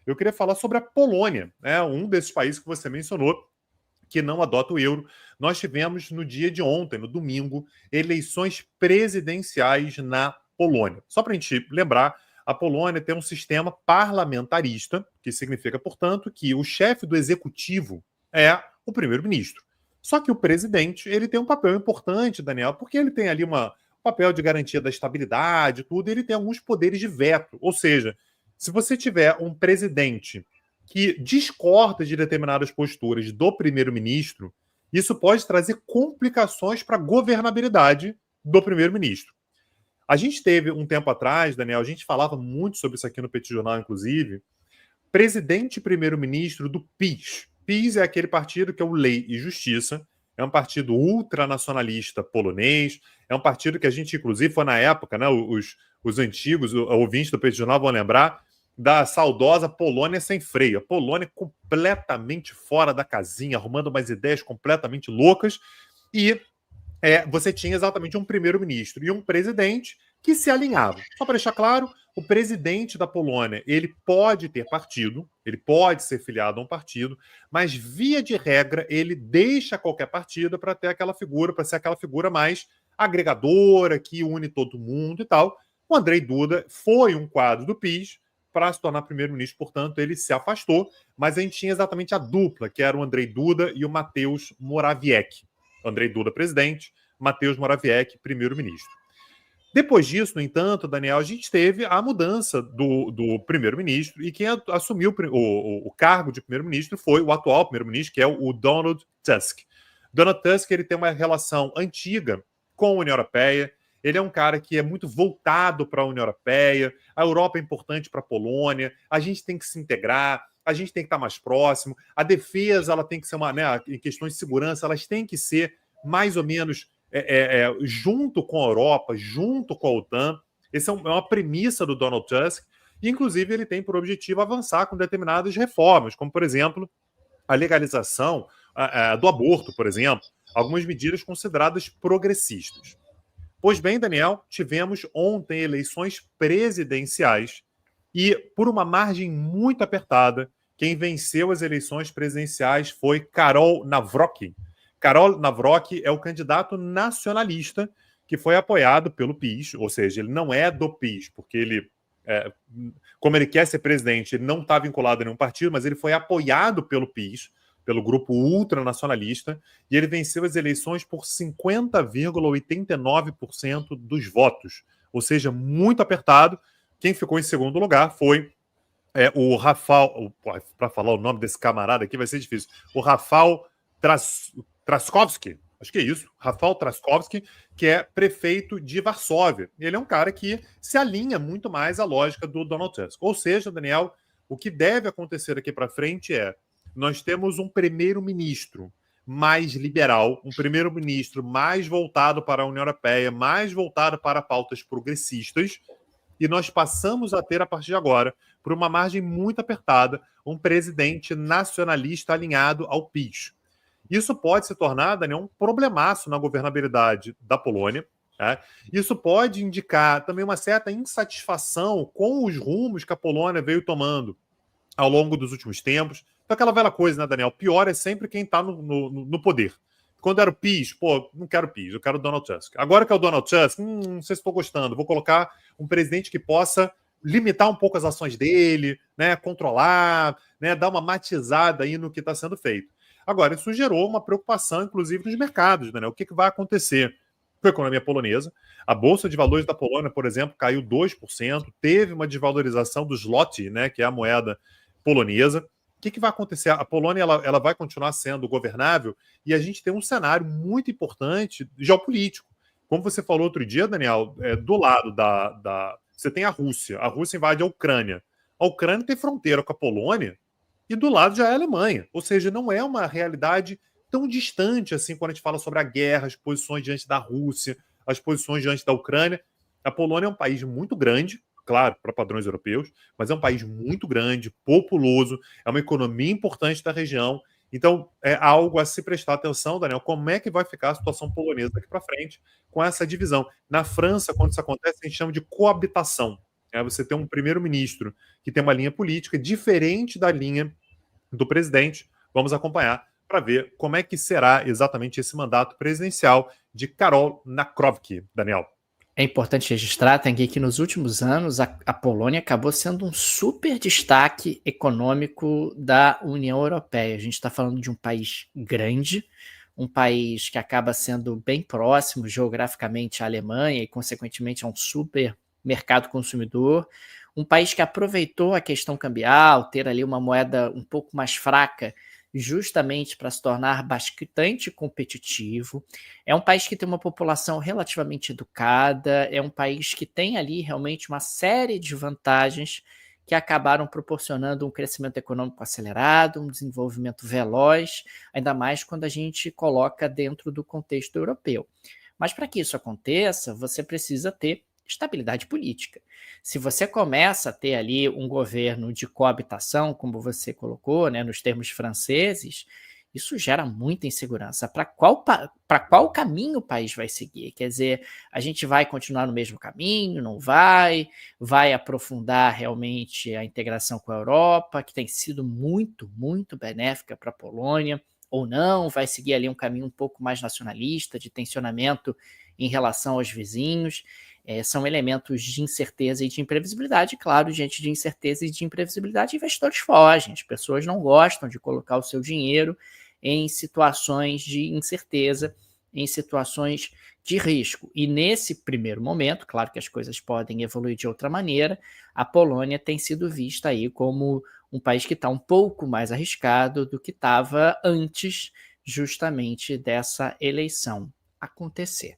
eu queria falar sobre a Polônia, né? Um desses países que você mencionou, que não adota o euro. Nós tivemos no dia de ontem, no domingo, eleições presidenciais na Polônia. Só para a gente lembrar, a Polônia tem um sistema parlamentarista, que significa, portanto, que o chefe do executivo é o primeiro-ministro. Só que o presidente ele tem um papel importante, Daniel, porque ele tem ali um papel de garantia da estabilidade, tudo, e ele tem alguns poderes de veto. Ou seja, se você tiver um presidente que discorda de determinadas posturas do primeiro-ministro, isso pode trazer complicações para a governabilidade do primeiro-ministro. A gente teve um tempo atrás, Daniel, a gente falava muito sobre isso aqui no Petit Jornal, inclusive, presidente e primeiro-ministro do PiS. PiS é aquele partido que é o Lei e Justiça, é um partido ultranacionalista polonês, é um partido que a gente, inclusive, foi na época, né, os antigos ouvintes do Petit Jornal vão lembrar, da saudosa Polônia sem freio. A Polônia completamente fora da casinha, arrumando umas ideias completamente loucas, e você tinha exatamente um primeiro-ministro e um presidente que se alinhavam. Só para deixar claro, o presidente da Polônia ele pode ter partido, ele pode ser filiado a um partido, mas via de regra ele deixa qualquer partido para ter aquela figura, para ser aquela figura mais agregadora, que une todo mundo e tal. O Andrzej Duda foi um quadro do PiS para se tornar primeiro-ministro, portanto, ele se afastou, mas a gente tinha exatamente a dupla, que era o Andrzej Duda e o Mateusz Morawiecki. Andrzej Duda, presidente, Mateusz Morawiecki, primeiro-ministro. Depois disso, no entanto, Daniel, a gente teve a mudança do primeiro-ministro e quem assumiu o cargo de primeiro-ministro foi o atual primeiro-ministro, que é o Donald Tusk. Donald Tusk ele tem uma relação antiga com a União Europeia, ele é um cara que é muito voltado para a União Europeia, a Europa é importante para a Polônia, a gente tem que se integrar, a gente tem que estar mais próximo, a defesa ela tem que ser em questões de segurança, elas têm que ser mais ou menos junto com a Europa, junto com a OTAN. Essa é uma premissa do Donald Tusk, e inclusive ele tem por objetivo avançar com determinadas reformas, como por exemplo a legalização do aborto, por exemplo, algumas medidas consideradas progressistas. Pois bem, Daniel, tivemos ontem eleições presidenciais e, por uma margem muito apertada, quem venceu as eleições presidenciais foi Karol Nawrocki. Karol Nawrocki é o candidato nacionalista que foi apoiado pelo PiS, ou seja, ele não é do PiS, porque ele, como ele quer ser presidente, ele não está vinculado a nenhum partido, mas ele foi apoiado pelo PiS, pelo grupo ultranacionalista, e ele venceu as eleições por 50,89% dos votos, ou seja, muito apertado. Quem ficou em segundo lugar foi o Rafał, para falar o nome desse camarada aqui vai ser difícil, o Rafał Trzaskowski, acho que é isso, Rafał Trzaskowski, que é prefeito de Varsóvia. Ele é um cara que se alinha muito mais à lógica do Donald Tusk. Ou seja, Daniel, o que deve acontecer aqui para frente nós temos um primeiro-ministro mais liberal, um primeiro-ministro mais voltado para a União Europeia, mais voltado para pautas progressistas, e nós passamos a ter, a partir de agora, por uma margem muito apertada, um presidente nacionalista alinhado ao PiS. Isso pode se tornar, Daniel, um problemaço na governabilidade da Polônia. Isso pode indicar também uma certa insatisfação com os rumos que a Polônia veio tomando ao longo dos últimos tempos. Então, aquela velha coisa, né, Daniel? Pior é sempre quem está no poder. Quando era o PiS, não quero o PiS, eu quero o Donald Tusk. Agora que é o Donald Tusk, não sei se estou gostando, vou colocar um presidente que possa limitar um pouco as ações dele, né, controlar, né, dar uma matizada aí no que está sendo feito. Agora, isso gerou uma preocupação, inclusive, nos mercados, né? O que vai acontecer com a economia polonesa? A Bolsa de Valores da Polônia, por exemplo, caiu 2%, teve uma desvalorização do zloty, né, que é a moeda polonesa. O que vai acontecer? A Polônia ela vai continuar sendo governável e a gente tem um cenário muito importante geopolítico. Como você falou outro dia, Daniel, do lado você tem a Rússia invade a Ucrânia. A Ucrânia tem fronteira com a Polônia e do lado já é a Alemanha. Ou seja, não é uma realidade tão distante assim quando a gente fala sobre a guerra, as posições diante da Rússia, as posições diante da Ucrânia. A Polônia é um país muito grande, claro, para padrões europeus, mas é um país muito grande, populoso, é uma economia importante da região. Então, é algo a se prestar atenção, Daniel, como é que vai ficar a situação polonesa daqui para frente com essa divisão. Na França, quando isso acontece, a gente chama de coabitação. Você tem um primeiro-ministro que tem uma linha política diferente da linha do presidente. Vamos acompanhar para ver como é que será exatamente esse mandato presidencial de Karol Nawrocki, Daniel. É importante registrar, Tanguy, que nos últimos anos a Polônia acabou sendo um super destaque econômico da União Europeia. A gente está falando de um país grande, um país que acaba sendo bem próximo geograficamente à Alemanha e, consequentemente, a um super mercado consumidor, um país que aproveitou a questão cambial, ter ali uma moeda um pouco mais fraca, justamente para se tornar bastante competitivo. É um país que tem uma população relativamente educada, é um país que tem ali realmente uma série de vantagens que acabaram proporcionando um crescimento econômico acelerado, um desenvolvimento veloz, ainda mais quando a gente coloca dentro do contexto europeu. Mas para que isso aconteça, você precisa ter estabilidade política. Se você começa a ter ali um governo de coabitação, como você colocou, né, nos termos franceses, isso gera muita insegurança. Para qual caminho o país vai seguir? Quer dizer, a gente vai continuar no mesmo caminho? Não vai? Vai aprofundar realmente a integração com a Europa, que tem sido muito, muito benéfica para a Polônia, ou não? Vai seguir ali um caminho um pouco mais nacionalista, de tensionamento em relação aos vizinhos? São elementos de incerteza e de imprevisibilidade. Claro, diante de incerteza e de imprevisibilidade, investidores fogem. As pessoas não gostam de colocar o seu dinheiro em situações de incerteza, em situações de risco. E nesse primeiro momento, claro que as coisas podem evoluir de outra maneira, a Polônia tem sido vista aí como um país que está um pouco mais arriscado do que estava antes justamente dessa eleição acontecer.